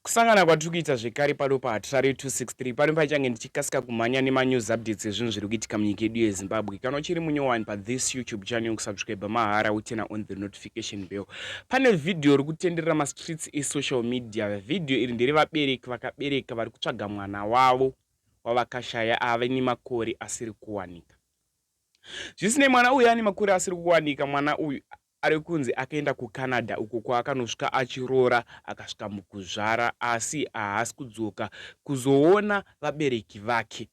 Kusangana kwatiri kuita zvekare pano paHatirari 263 pano pachange ndichikasika kumhanya nemanews updates ezvinhu zviri kuitika munyika yedu yeZimbabwe. Kana uchiri munyowani pathis YouTube channel kusubscribe mahara utena on the notification bell. Pane vhidhiyo riri kutenderera mastreets esocial media. Vhidhiyo iri nderevabereki vakabereka vari kutsvaga mwana wavo wavakashaya ave nemakore asiri kuwanika. Zvisinei, mwana uyu ane makore asiri kuwanika. Mwana uyu ari kunzi akaenda kuCanada uko kwaakanosvika achiroora akasvika mukuzvara, asi haasi kudzoka kuzoona vabereki vake.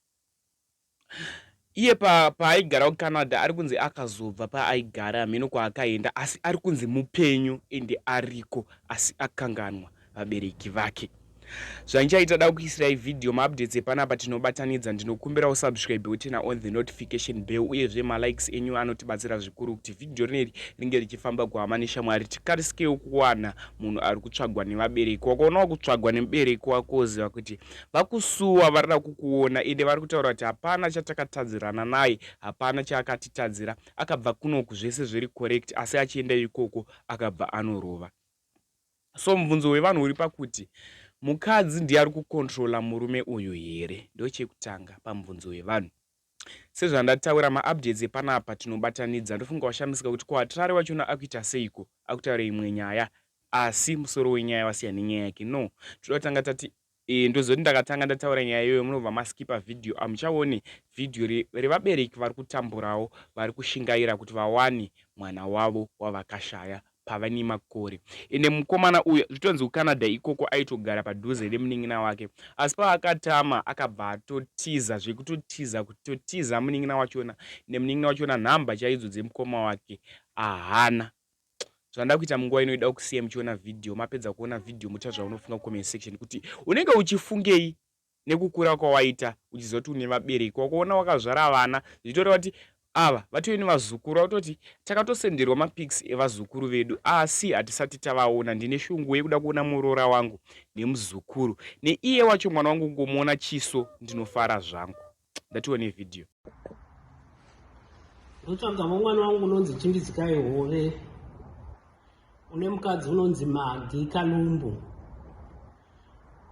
Iye paaigara kuCanada ari kunzi akazobva paaigara hameno kwaakaenda, asi ari kunzi mupenyu ende ariko, asi akanganwa vabereki vake. Zvandichaita da kuisirai vhidhiyo maupdates epanapa tinobatanidza. Ndinokumbira usubscribe utena on the notification bell, uyezve malikes enyu anotibatsira zvikuru kuti vhidhiyo rineri ringe richifamba kuhama neshamwari. Tikarisikewo kuwana munhu ari kutsvagwa nevabereki. Wakaonawo kutsvagwa nemubereki wako woziva kuti vakusuwa, varida kukuona ende vari kutaura kuti hapana chatakatadzirana naye, hapana chaakatitadzira, akabva kunoku zvese zviri correct, asi achienda ikoko akabva anorova. So mubvunzo wevanhu uri pakuti mukadzi ndiye ari kukontrola murume uyu here? Ndochekutanga pamubvunzo wevanhu. Sezvandataura maupdates epanapa tinobatanidza. Ndofunga washamisika kuti ko Hatirari wachona akuita seiko, akutaura imwe nyaya asi musoro wenyaya wasiyana nenyaya yake. No, toda kutanga tati ndozoti ndakatanga ndataura nyaya iyoyo munobva maskipa vhidhiyo. Hamuchaoni vhidhiyo revabereki vari kutamburawo, vari kushingaira kuti vawane mwana wavo wavakashaya pavane makore. Ende mukomana uyu zvitonzi kuCanada ikoko aitogara padhuze nemunin'ina wake, asi paakatama akabva atotiza zvekutotiza munin'ina wachona, nemunin'ina wachona nhamba chaidzo dzemukoma wake ahana. Zvanda kuita munguva inoida kusiya muchiona vhidhiyo, mapedza kuona vhidhiyo mutaura unofunga comment section kuti unenge uchifungei nekukura kwawaita uchizoti une vabereki. Wakaona wakazvara vana zvitoreva kuti ava vatoi vazukuru, autoti takatosenderwa mapics evazukuru vedu asi hatisati tavaona. Ndine shungu yekuda kuona muroora wangu nemuzukuru, neiye wacho mwana wangu ngomuona chiso ndinofara zvangu. Ndatione vhidhiyo. Ndotsvaga mwana wangu unonzi Chimbidzikai Hove, une mukadzi unonzi Magi Kalumbu,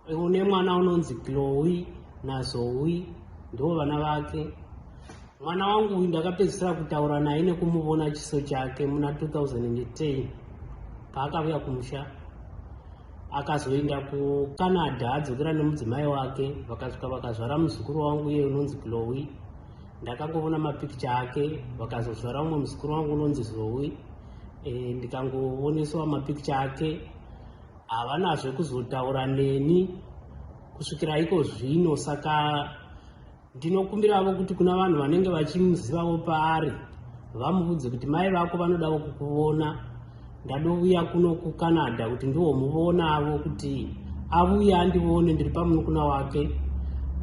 une mwana unonzi Chloe naZoe, ndo vana vake. Mwana wangu uyu ndakapedzisira kutaura naye nekumuona chiso chake muna 2010 paakauya kumusha, akazoenda kuCanada adzokera nemudzimai wake, vakasvika vakazvara muzukuru wangu iye unonzi Chloe. Ndakangoona mapikicha ake, vakazozvara umwe muzukuru wangu unonzi Zoe. Ndikangooneswa mapikicha ake, havanazve kuzotaura neni kusvikira iko zvino. Saka ndinokumbiravo kuti kuna vanhu vanenge vachimuzivawo paari vamuudze kuti mai vako vanodawo kukuona, ndadouya kuno kuCanada kuti ndiwomuonavo, kuti auye andione ndiri pamunun'una wake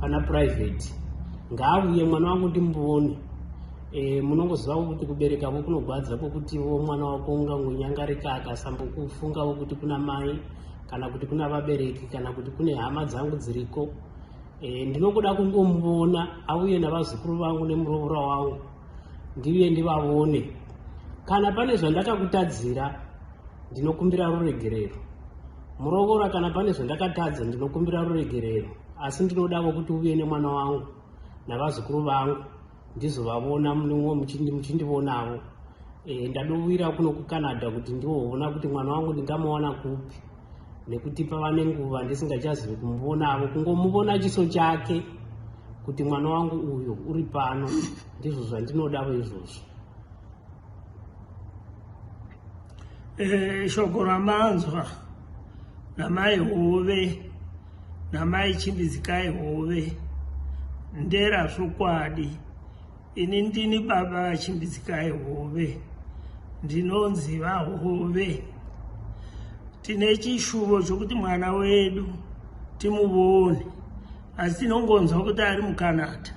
pana private. Ngaauye mwana wangu ndimuone. Munongozivawo kuti kuberekavo kunogwadzapo kutiwo mwana wako ungangonyangarika akasambokufungawo kuti kuna mai kana kuti kuna vabereki kana kuti kune hama dzangu dziriko. Ndinokuda kungomuona auye navazukuru vangu nemuroora wangu ndiuye ndivavone. Kana pane zvandakakutadzira ndinokumbira ruregerero. Muroora kana pane zvandakatadza ndinokumbira ruregerero, asi ndinodavo kuti uye nemwana wangu navazukuru vangu ndizovavona munumwe muchindivonavo. Ndadowira kuno kuCanada kuti ndiwoona kuti mwana wangu ndingamuwana kupi, nekuti pava nenguva ndisingachazivi kumuonavo, kungomuona chiso chake kuti mwana wangu uyu uri pano. Ndizvo zvandinodavo izvozvo. Shoko ramanzwa namai Hove namai Chimbidzikai Hove nderazvokwadi. Ini ndini baba vaChimbidzikai Hove, ndinonzi vaHove. Tine chishuvo chokuti mwana wedu timuone, asi tinongonzwa kuti ari muCanada.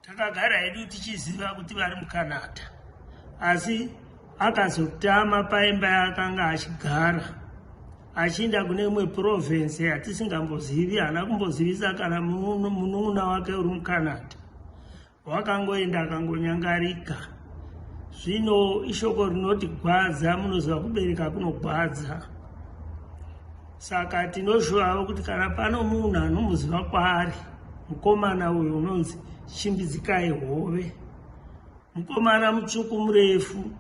Takagara hedu tichiziva kuti vari muCanada, asi akazotama paimba yakanga achigara achienda kune imwe province yatisingambozivi, haana kumbozivisa kana munun'una wake uri muCanada. Wakangoenda akangonyangarika. Zvino ishoko rinoti gwadza, munoziva kubereka kunogwadza. saka tinoshuvawo kuti kana pano munhu anomuziva kwaari mukomana uyu unonzi Chimbidzikai Hove, mukomana mutsvuku murefu,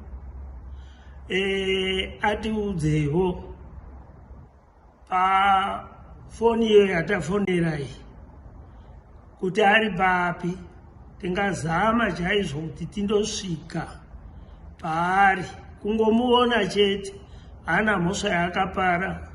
atiudzevo pafoni iyo yatafonera iyi kuti ari papi, tingazama chaizvo kuti tindosvika paari. Kungomuona chete, hana mhosva yaakapara,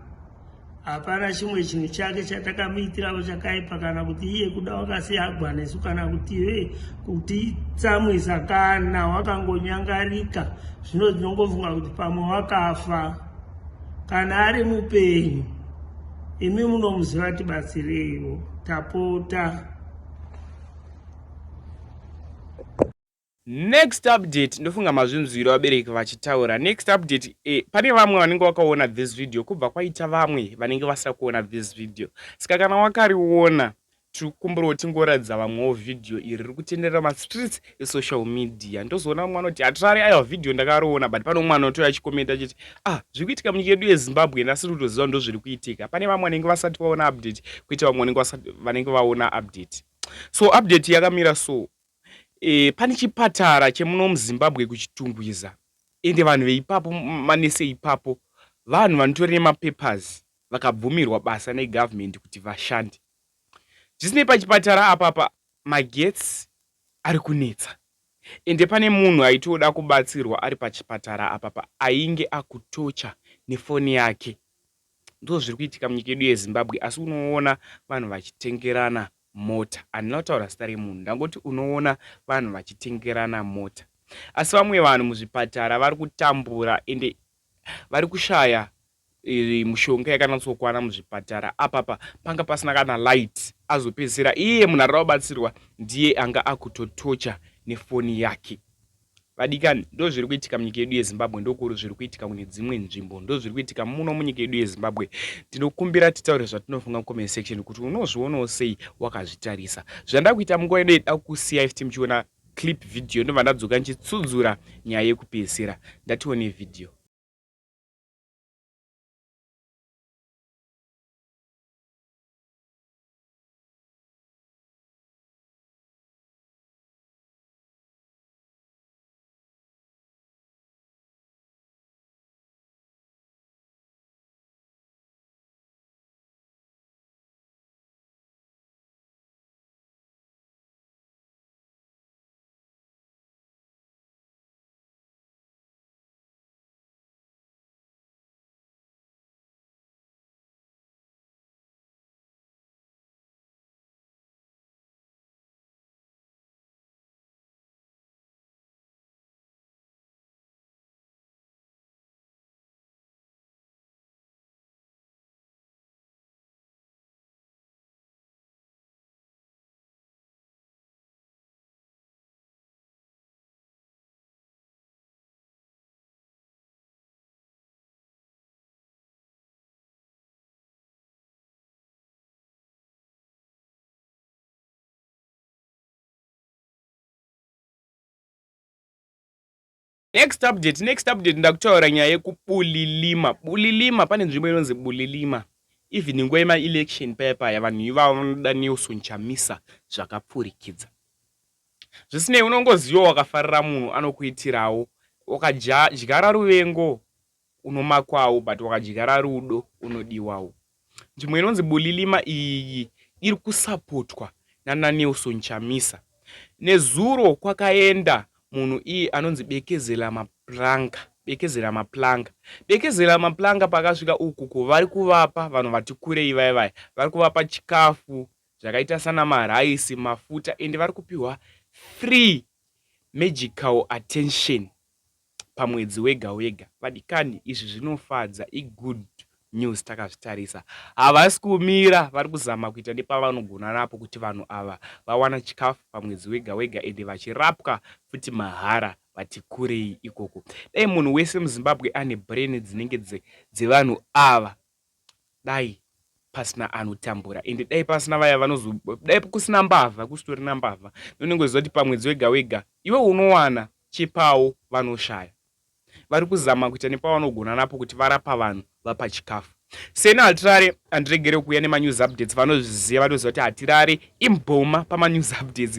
hapana chimwe chinhu chake chatakamuitirawo chakaipa, kana kuti iye kuda wakasiyagwa nesu, kana kuti kutitsamwisa, kana wakangonyangarika. Zvino tinongofunga kuti pamwe wakafa. Kana ari mupenyu, imi munomuziva, tibatsireiwo, tapota. Next update, ndofunga mazvinzwiro vabereki vachitaura. Next update, pane vamwe vanenge vakaona this video, kubva kwaita vamwe vanenge vasina kuona this video. Saka kana wakariona, tikumbura tingoratidza vamwewo video iri riri kutenderera mastreets esocial media. Ndozoona mwana kuti hatirari aiwa video ndakariona, but pano mwana utoya achikomenta achiti zviri kuitika munyika yedu yeZimbabwe ndasiri kutoziva ndo zviri kuitika. Pane vamwe vanenge vasati vaona update, kuita vamwe vanenge vaona update. So update yakamira so. Pane chipatara chemuno muZimbabwe kuchitungwiza, ende vanhu veipapo, manese ipapo, vanhu vanotorera mapapers vakabvumirwa basa negovernment kuti vashande. Zvisinei, pachipatara apapa magetsi ari kunetsa, ende pane munhu aitoda kubatsirwa ari pachipatara apapa ainge akutocha nefoni yake. Ndo zviri kuitika munyika yedu yeZimbabwe, asi unoona vanhu vachitengerana mota. Handina kutaura zita remunhu, ndangoti unoona vanhu vachitengerana mota. Asi vamwe vanhu muzvipatara vari kutambura, ende vari kushaya mushonga yakanatsokwana muzvipatara apapa, panga pasina kana light. Azopedzisira iye munhu ari kubatsirwa ndiye anga akutotocha nefoni yake. Vadikani, ndo zviri kuitika munyika yedu yeZimbabwe, ndokuri zviri kuitika kune dzimwe nzvimbo, ndo zviri kuitika muno munyika yedu yeZimbabwe. Tinokumbira titaure zvatinofunga mucomment section kuti unozvionawo sei wakazvitarisa. Zvanda kuita munguva yedu yeda kusiya ifti muchiona clip video, ndobva ndadzoka ndichitsudzura nyaya yekupedzisira. Ndatione video. Next update ndakutaura nyaya yekubulilima. Bulilima, pane nzvimbo inonzi Bulilima. Even nguva yema-election paya vanhu ivavo vanoda Nelson Chamisa zvakapfurikidza. Zvisinei, unongoziva wakafarira munhu anokuitirawo. Wakadyara ruvengo unomakwawo, but wakadyara rudo unodiwawo. Nzvimbo inonzi Bulilima iyi iri kusapotwa nana Nelson Chamisa. Nezuro kwakaenda munhu iyi anonzi Bekezela Maplanga pakasvika uku kuvari kuvapa vanhu vati kurei vaya vari kuvapa chikafu zvakaita sana maraisi, mafuta, ende vari kupiwa free medical attention pamwedzi wega. Vadikani, izvi zvinofadza, i-good news takazvitarisa. Havasi kumira, vari kuzama kuita nepavanogona napo kuti vanhu ava vawana chikafu pamwedzi wega ende vachirapwa futi mahara vati kurei ikoko. Dai munhu wese muZimbabwe ane brain dzinenge dzevanhu ava, dai pasina anotambura, ende dai pasina vaya dai kusina mbavha, kusitorina mbavha. Nonongoziva kuti pamwedzi wega iwe unowana chipawo vanoshaya. Vari kuzama kuita nepavanogona napo kuti varapa vanhu vapa chikafu. sena hatirare handiregere kuuya nemanews updates vanozviziva vanoziva kuti hatirare imboma pamanews updates